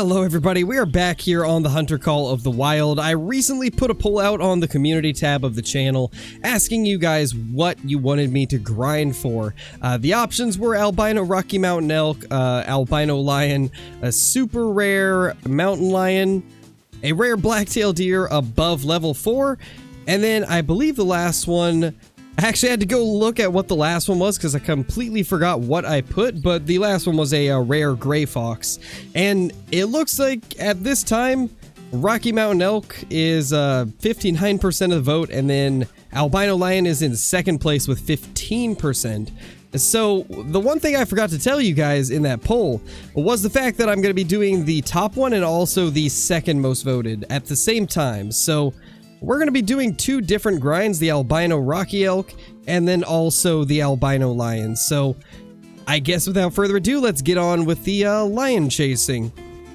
Hello everybody, we are back here on the Hunter Call of the Wild. I recently put a poll out on the community tab of the channel asking you guys what you wanted me to grind for. The options were albino Rocky Mountain elk, albino lion, a super rare mountain lion, a rare blacktail deer above level 4, and then I believe the last one, I actually had to go look at what the last one was because I completely forgot what I put, but the last one was a rare gray fox. And it looks like at this time, Rocky Mountain elk is 59% of the vote, and then albino lion is in second place with 15%. So the one thing I forgot to tell you guys in that poll was the fact that I'm going to be doing the top one and also the second most voted at the same time. So we're going to be doing two different grinds, the albino Rocky elk and then also the albino lion. So I guess without further ado, let's get on with the lion chasing.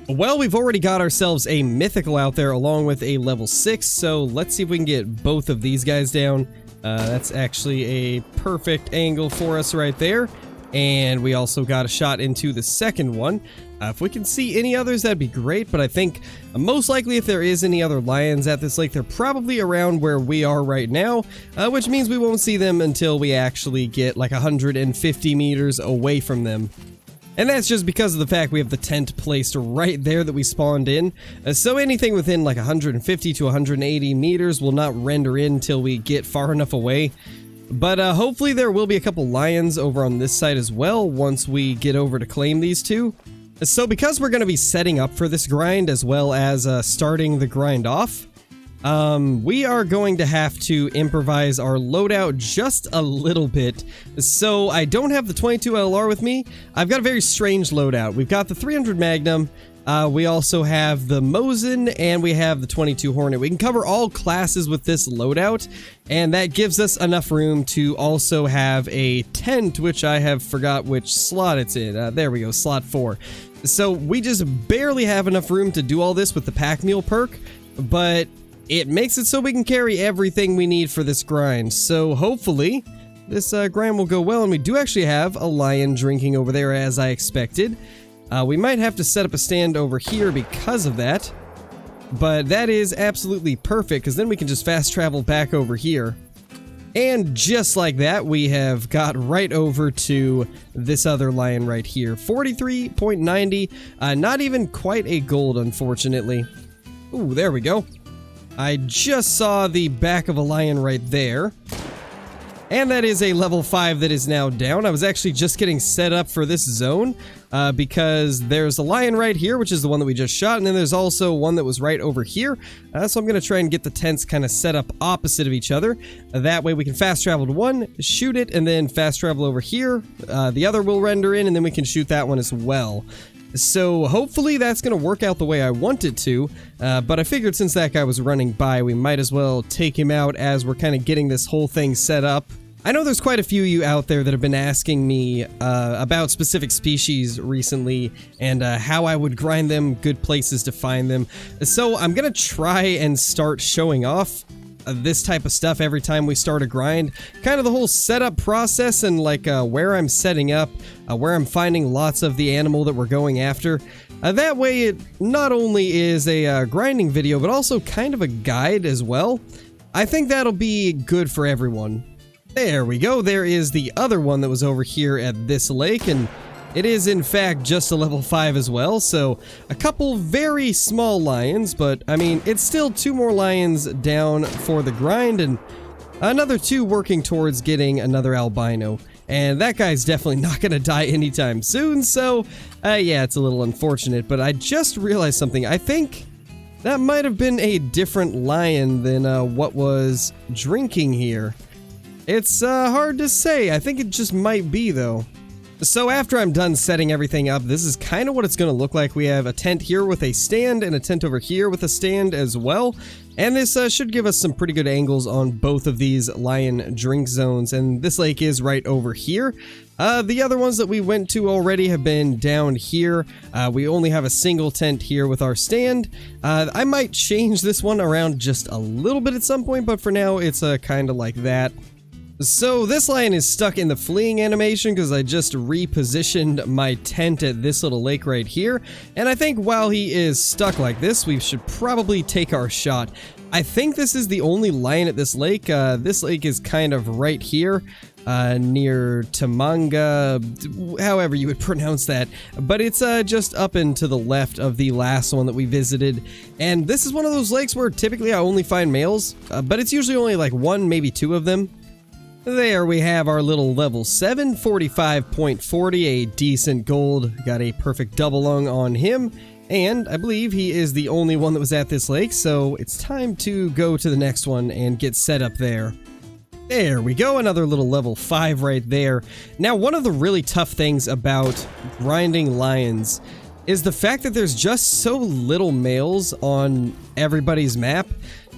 Well, we've already got ourselves a mythical out there along with a level 6, so let's see if we can get both of these guys down. That's actually a perfect angle for us right there. And we also got a shot into the second one. If we can see any others, that'd be great, but I think most likely if there is any other lions at this lake, they're probably around where we are right now, which means we won't see them until we actually get like 150 meters away from them. And that's just because of the fact we have the tent placed right there that we spawned in. So anything within like 150 to 180 meters will not render in until we get far enough away. But hopefully there will be a couple lions over on this side as well once we get over to claim these two. So because we're going to be setting up for this grind as well as starting the grind off, we are going to have to improvise our loadout just a little bit. So I don't have the 22 LR with me. I've got a very strange loadout. We've got the 300 Magnum. We also have the Mosin and we have the 22 Hornet. We can cover all classes with this loadout, and that gives us enough room to also have a tent, which I have forgot which slot it's in. There we go, slot 4. So we just barely have enough room to do all this with the pack mule perk, but it makes it so we can carry everything we need for this grind. So hopefully this grind will go well, and we do actually have a lion drinking over there as I expected. We might have to set up a stand over here because of that, but that is absolutely perfect because then we can just fast travel back over here. And just like that, we have got right over to this other lion right here. 43.90, not even quite a gold, unfortunately. Ooh, there we go. I just saw the back of a lion right there. And that is a level 5 that is now down. I was actually just getting set up for this zone because there's a lion right here, which is the one that we just shot, and then there's also one that was right over here. So I'm going to try and get the tents kind of set up opposite of each other. That way we can fast travel to one, shoot it, and then fast travel over here. The other will render in, and then we can shoot that one as well. So hopefully that's going to work out the way I want it to, but I figured since that guy was running by, we might as well take him out as we're kind of getting this whole thing set up. I know there's quite a few of you out there that have been asking me about specific species recently and how I would grind them, good places to find them. So I'm going to try and start showing off this type of stuff every time we start a grind, kind of the whole setup process and like where I'm setting up, where I'm finding lots of the animal that we're going after. That way it not only is a grinding video, but also kind of a guide as well. I think that'll be good for everyone. There we go. There is the other one that was over here at this lake, and it is in fact just a level 5 as well, so a couple very small lions, but I mean, it's still 2 more lions down for the grind and another 2 working towards getting another albino. And that guy's definitely not going to die anytime soon, so yeah, it's a little unfortunate, but I just realized something. I think that might have been a different lion than what was drinking here. It's hard to say. I think it just might be, though. So after I'm done setting everything up, this is kind of what it's going to look like. We have a tent here with a stand and a tent over here with a stand as well. And this should give us some pretty good angles on both of these lion drink zones. And this lake is right over here. The other ones that we went to already have been down here. We only have a single tent here with our stand. I might change this one around just a little bit at some point, but for now it's kind of like that. So this lion is stuck in the fleeing animation because I just repositioned my tent at this little lake right here. And I think while he is stuck like this, we should probably take our shot. I think this is the only lion at this lake. This lake is kind of right here. Near Tamanga, however you would pronounce that, but it's just up and to the left of the last one that we visited. And this is one of those lakes where typically I only find males, but it's usually only like one, maybe two of them. There we have our little level 7, 45.40, a decent gold. Got a perfect double lung on him. And I believe he is the only one that was at this lake, so it's time to go to the next one and get set up there. There we go, another little level 5 right there. Now, one of the really tough things about grinding lions is the fact that there's just so little males on everybody's map.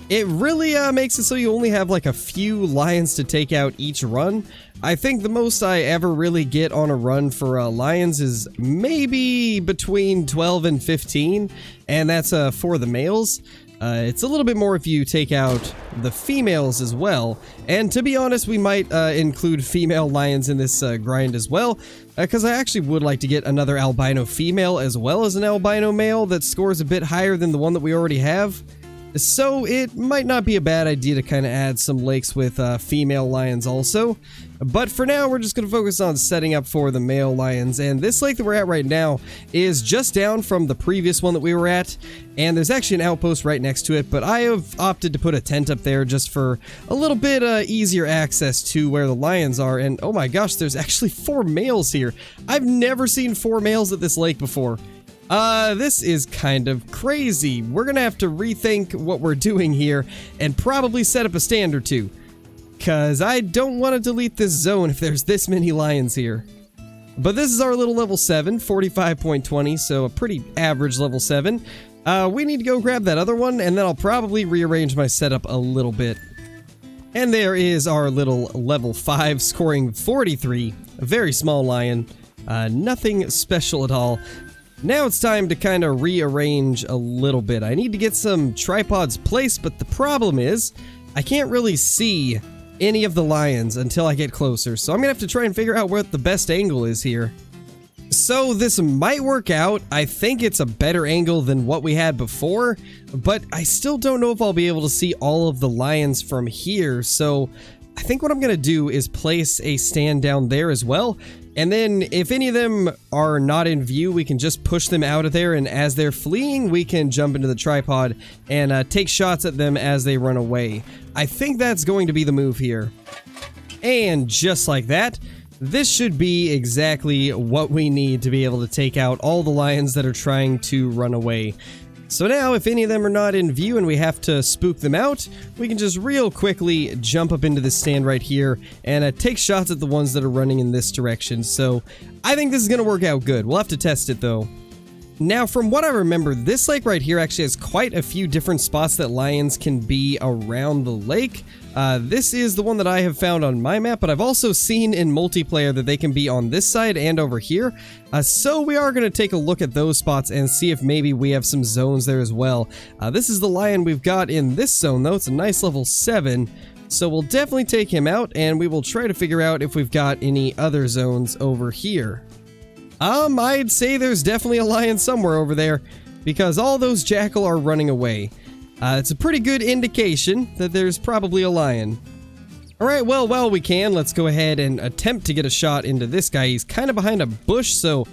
It really makes it so you only have like a few lions to take out each run. I think the most I ever really get on a run for lions is maybe between 12 and 15, and that's for the males. It's a little bit more if you take out the females as well. And to be honest, we might include female lions in this grind as well, because I actually would like to get another albino female as well as an albino male that scores a bit higher than the one that we already have. So it might not be a bad idea to kind of add some lakes with female lions also. But for now, we're just going to focus on setting up for the male lions. And this lake that we're at right now is just down from the previous one that we were at. And there's actually an outpost right next to it. But I have opted to put a tent up there just for a little bit easier access to where the lions are. And oh my gosh, there's actually 4 males here. I've never seen 4 males at this lake before. This is kind of crazy. We're gonna have to rethink what we're doing here and probably set up a stand or two, because I don't want to delete this zone if there's this many lions here. But this is our little level 7, 45.20, so a pretty average level 7. We need to go grab that other one, and then I'll probably rearrange my setup a little bit. And there is our little level 5, scoring 43, a very small lion, nothing special at all. Now it's time to kind of rearrange a little bit. I need to get some tripods placed, but the problem is I can't really see any of the lions until I get closer. So I'm gonna have to try and figure out what the best angle is here. So this might work out. I think it's a better angle than what we had before, but I still don't know if I'll be able to see all of the lions from here. So I think what I'm gonna do is place a stand down there as well. And then if any of them are not in view, we can just push them out of there, and as they're fleeing, we can jump into the tripod and take shots at them as they run away. I think that's going to be the move here. And just like that, this should be exactly what we need to be able to take out all the lions that are trying to run away. So now, if any of them are not in view and we have to spook them out, we can just real quickly jump up into this stand right here and take shots at the ones that are running in this direction. So I think this is going to work out good. We'll have to test it though. Now, from what I remember, this lake right here actually has quite a few different spots that lions can be around the lake. This is the one that I have found on my map, but I've also seen in multiplayer that they can be on this side and over here. So we are going to take a look at those spots and see if maybe we have some zones there as well. This is the lion we've got in this zone though. It's a nice level 7. So we'll definitely take him out, and we will try to figure out if we've got any other zones over here. I'd say there's definitely a lion somewhere over there, because all those jackal are running away. It's a pretty good indication that there's probably a lion. Alright, well, while we can, let's go ahead and attempt to get a shot into this guy. He's kind of behind a bush, so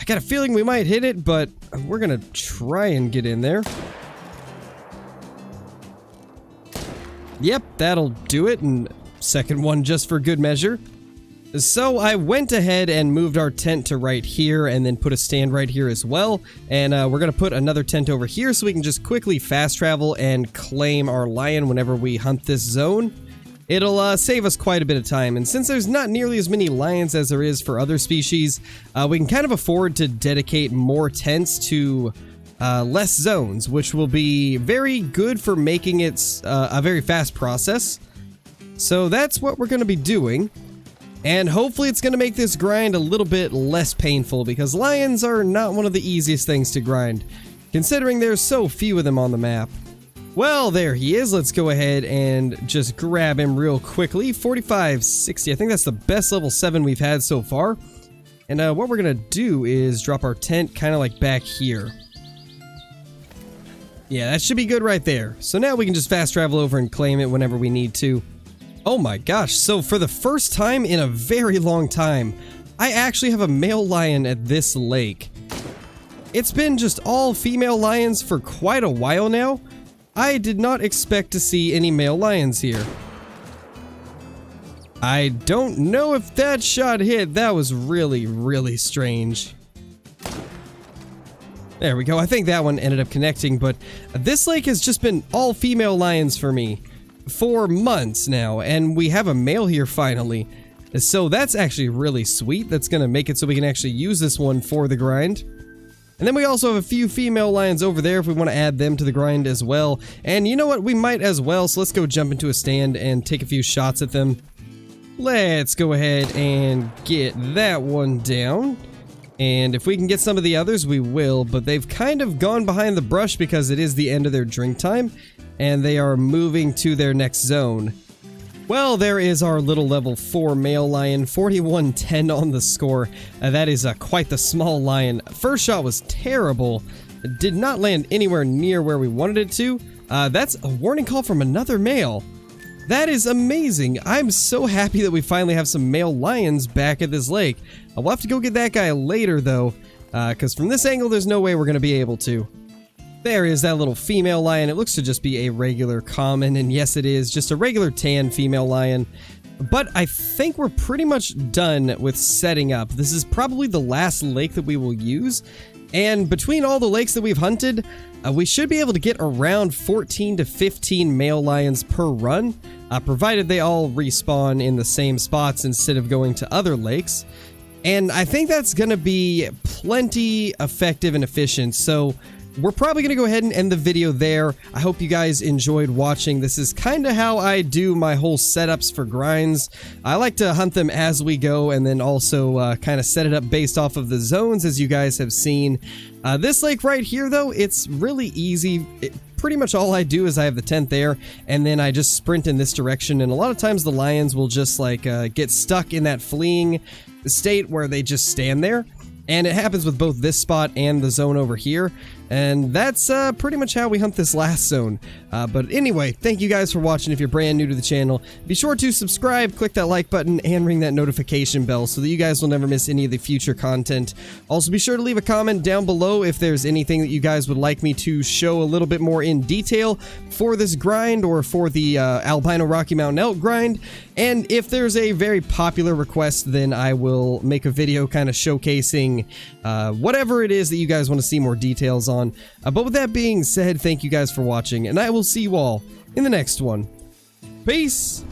I got a feeling we might hit it, but we're gonna try and get in there. Yep, that'll do it, and second one just for good measure. So I went ahead and moved our tent to right here and then put a stand right here as well. And we're going to put another tent over here so we can just quickly fast travel and claim our lion whenever we hunt this zone. It'll save us quite a bit of time. And since there's not nearly as many lions as there is for other species, we can kind of afford to dedicate more tents to less zones, which will be very good for making it a very fast process. So that's what we're going to be doing. And hopefully it's going to make this grind a little bit less painful, because lions are not one of the easiest things to grind, considering there's so few of them on the map. Well, there he is. Let's go ahead and just grab him real quickly. 4560. I think that's the best level 7 we've had so far. And what we're going to do is drop our tent kind of like back here. Yeah, that should be good right there. So now we can just fast travel over and claim it whenever we need to. Oh my gosh. So for the first time in a very long time, I actually have a male lion at this lake. It's been just all female lions for quite a while now. I did not expect to see any male lions here. I don't know if that shot hit. That was really, really strange. There we go. I think that one ended up connecting, but this lake has just been all female lions for me for months now, and we have a male here finally. So that's actually really sweet. That's going to make it so we can actually use this one for the grind. And then we also have a few female lions over there if we want to add them to the grind as well. And you know what? We might as well. So let's go jump into a stand and take a few shots at them. Let's go ahead and get that one down. And if we can get some of the others, we will. But they've kind of gone behind the brush because it is the end of their drink time. And they are moving to their next zone. Well, there is our little level 4 male lion, 4110 on the score. That is quite the small lion. First shot was terrible. It did not land anywhere near where we wanted it to. That's a warning call from another male. That is amazing. I'm so happy that we finally have some male lions back at this lake. We'll have to go get that guy later though, because from this angle there's no way we're going to be able to. There is that little female lion. It looks to just be a regular common, and yes it is, just a regular tan female lion. But I think we're pretty much done with setting up. This is probably the last lake that we will use, and between all the lakes that we've hunted, we should be able to get around 14 to 15 male lions per run, provided they all respawn in the same spots instead of going to other lakes. And I think that's going to be plenty effective and efficient, so we're probably going to go ahead and end the video there. I hope you guys enjoyed watching. This is kind of how I do my whole setups for grinds. I like to hunt them as we go and then also kind of set it up based off of the zones, as you guys have seen. This lake right here, though, it's really easy. Pretty much all I do is I have the tent there, and then I just sprint in this direction, and a lot of times the lions will just like get stuck in that fleeing state where they just stand there. And it happens with both this spot and the zone over here. And that's pretty much how we hunt this last zone. But anyway, thank you guys for watching. If you're brand new to the channel, be sure to subscribe, click that like button, and ring that notification bell so that you guys will never miss any of the future content. Also, be sure to leave a comment down below if there's anything that you guys would like me to show a little bit more in detail for this grind or for the Albino Rocky Mountain Elk grind. And if there's a very popular request, then I will make a video kind of showcasing whatever it is that you guys want to see more details on. But with that being said, thank you guys for watching, and I will see you all in the next one. Peace!